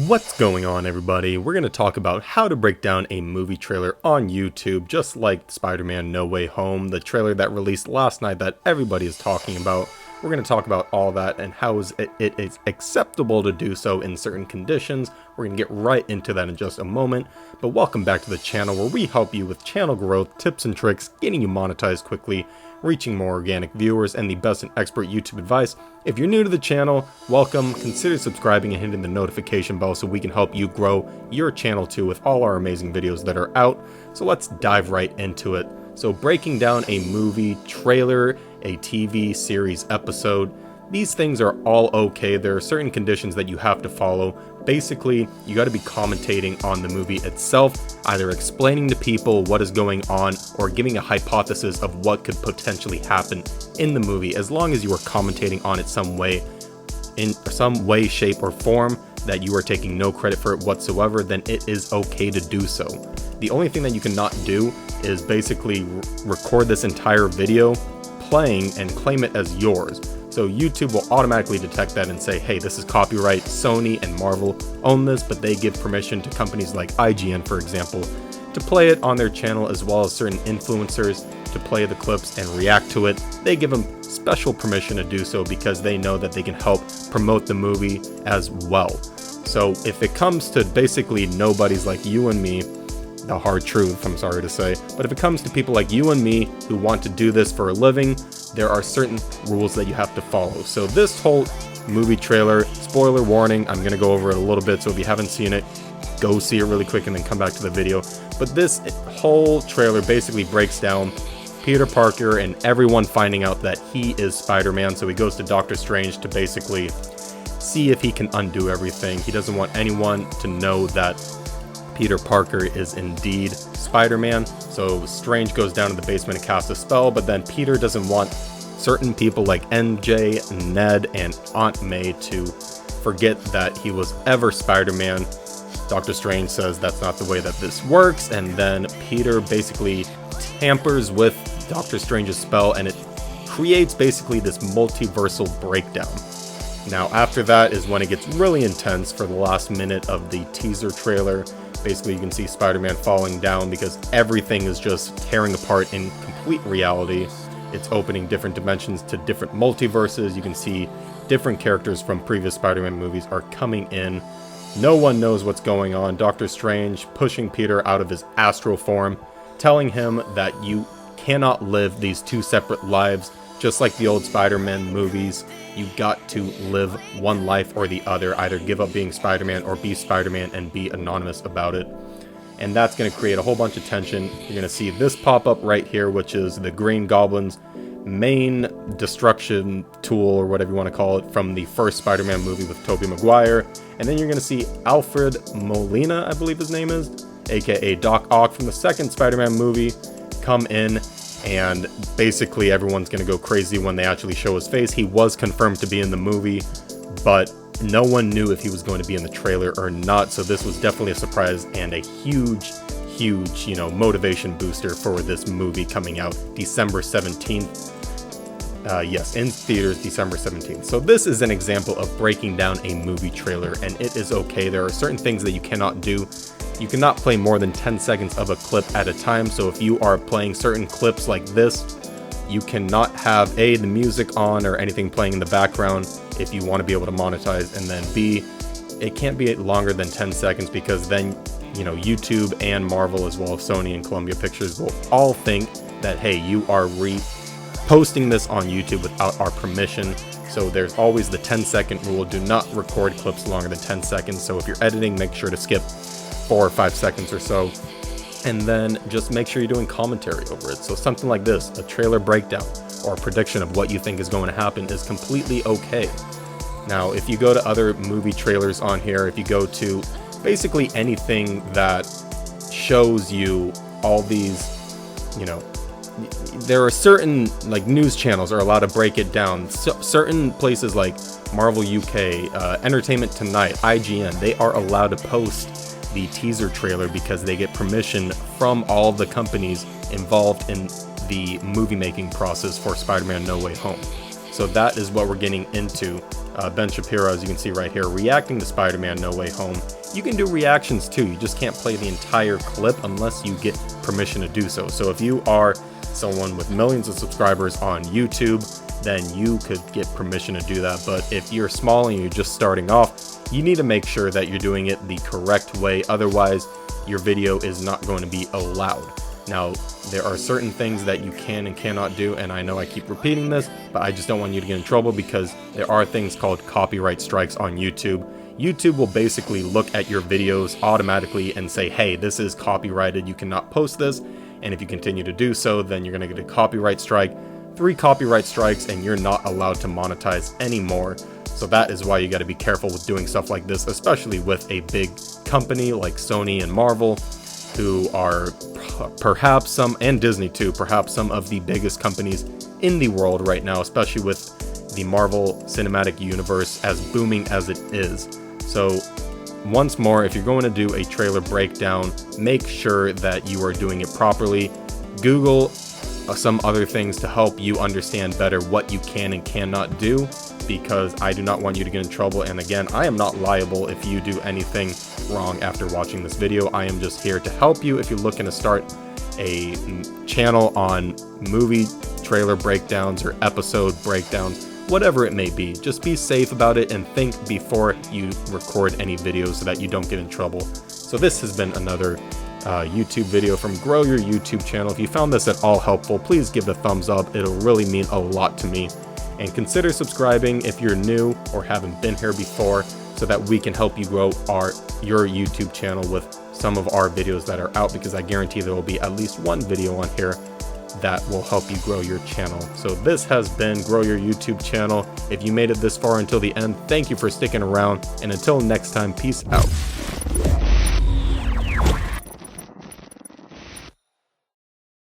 What's going on, everybody? We're going to talk about how to break down a movie trailer on YouTube, just like Spider-Man No Way Home, the trailer that released last night that everybody is talking about. We're going to talk about all that and how it is acceptable to do so in certain conditions. We're going to get right into that in just a moment. But welcome back to the channel where we help you with channel growth, tips and tricks, getting you monetized quickly, reaching more organic viewers, and the best and expert YouTube advice. If you're new to the channel, welcome. Consider subscribing and hitting the notification bell so we can help you grow your channel too with all our amazing videos that are out. So let's dive right into it. So breaking down a movie trailer, a TV series episode, these things are all okay. There are certain conditions that you have to follow. Basically, you got to be commentating on the movie itself, either explaining to people what is going on or giving a hypothesis of what could potentially happen in the movie, as long as you are commentating on it in some way, shape, or form that you are taking no credit for it whatsoever, then it is okay to do so. The only thing that you cannot do is basically record this entire video playing and claim it as yours. So YouTube will automatically detect that and say, hey, this is copyright. Sony and Marvel own this, but they give permission to companies like IGN, for example, to play it on their channel, as well as certain influencers to play the clips and react to it. They give them special permission to do so because they know that they can help promote the movie as well. So if it comes to basically nobodies like you and me, the hard truth, I'm sorry to say, but if it comes to people like you and me who want to do this for a living, there are certain rules that you have to follow. So this whole movie trailer, spoiler warning, I'm going to go over it a little bit, so if you haven't seen it, go see it really quick and then come back to the video. But this whole trailer basically breaks down Peter Parker and everyone finding out that he is Spider-Man, so he goes to Doctor Strange to basically see if he can undo everything. He doesn't want anyone to know that Peter Parker is indeed Spider-Man, so Strange goes down to the basement and casts a spell, but then Peter doesn't want certain people like MJ, Ned, and Aunt May to forget that he was ever Spider-Man. Doctor Strange says that's not the way that this works, and then Peter basically tampers with Doctor Strange's spell, and it creates basically this multiversal breakdown. Now after that is when it gets really intense for the last minute of the teaser trailer. Basically, you can see Spider-Man falling down because everything is just tearing apart in complete reality. It's opening different dimensions to different multiverses. You can see different characters from previous Spider-Man movies are coming in. No one knows what's going on. Doctor Strange pushing Peter out of his astral form, telling him that you cannot live these two separate lives. Just like the old Spider-Man movies, you got to live one life or the other, either give up being Spider-Man or be Spider-Man and be anonymous about it. And that's going to create a whole bunch of tension. You're going to see this pop up right here, which is the Green Goblin's main destruction tool, or whatever you want to call it, from the first Spider-Man movie with Tobey Maguire. And then you're going to see Alfred Molina, I believe his name is, aka Doc Ock from the second Spider-Man movie, come in. And basically everyone's going to go crazy when they actually show his face. He was confirmed to be in the movie, but no one knew if he was going to be in the trailer or not. So this was definitely a surprise and a huge, motivation booster for this movie coming out December 17th. Yes, in theaters December 17th. So this is an example of breaking down a movie trailer, and it is okay. There are certain things that you cannot do. You cannot play more than 10 seconds of a clip at a time. So if you are playing certain clips like this, you cannot have A, the music on or anything playing in the background if you want to be able to monetize, and then B, it can't be longer than 10 seconds because then, YouTube and Marvel, as well as Sony and Colombia Pictures, will all think that, hey, you are posting this on YouTube without our permission. So there's always the 10-second rule. Do not record clips longer than 10 seconds. So if you're editing, make sure to skip 4 or 5 seconds or so, and then just make sure you're doing commentary over it. So something like this, a trailer breakdown or a prediction of what you think is going to happen, is completely okay. Now, if you go to other movie trailers on here, if you go to basically anything that shows you all these, there are certain news channels are allowed to break it down. So, certain places like Marvel UK, Entertainment Tonight, IGN, they are allowed to post the teaser trailer because they get permission from all the companies involved in the movie making process for Spider-Man No Way Home. So that is what we're getting into Ben Shapiro, as you can see right here, reacting to Spider-Man No Way Home. You can do reactions too, you just can't play the entire clip unless you get permission to do so. So if you are someone with millions of subscribers on YouTube, then you could get permission to do that. But if you're small and you're just starting off, you need to make sure that you're doing it the correct way, otherwise your video is not going to be allowed. Now, there are certain things that you can and cannot do, and I know I keep repeating this, but I just don't want you to get in trouble because there are things called copyright strikes on YouTube. YouTube will basically look at your videos automatically and say, hey, this is copyrighted, you cannot post this, and if you continue to do so, then you're going to get a copyright strike. 3 copyright strikes and you're not allowed to monetize anymore. So that is why you got to be careful with doing stuff like this, especially with a big company like Sony and Marvel, who are perhaps some, and Disney too, perhaps some of the biggest companies in the world right now, especially with the Marvel Cinematic Universe as booming as it is. So once more, if you're going to do a trailer breakdown, make sure that you are doing it properly. Google some other things to help you understand better what you can and cannot do, because I do not want you to get in trouble. And again, I am not liable if you do anything wrong after watching this video. I am just here to help you if you're looking to start a channel on movie trailer breakdowns or episode breakdowns, whatever it may be. Just be safe about it and think before you record any videos so that you don't get in trouble. So this has been another YouTube video from Grow Your YouTube Channel. If you found this at all helpful, please give it a thumbs up. It'll really mean a lot to me. And consider subscribing if you're new or haven't been here before, so that we can help you grow your YouTube channel with some of our videos that are out, because I guarantee there will be at least one video on here that will help you grow your channel. So this has been Grow Your YouTube Channel. If you made it this far until the end, thank you for sticking around, and until next time, peace out.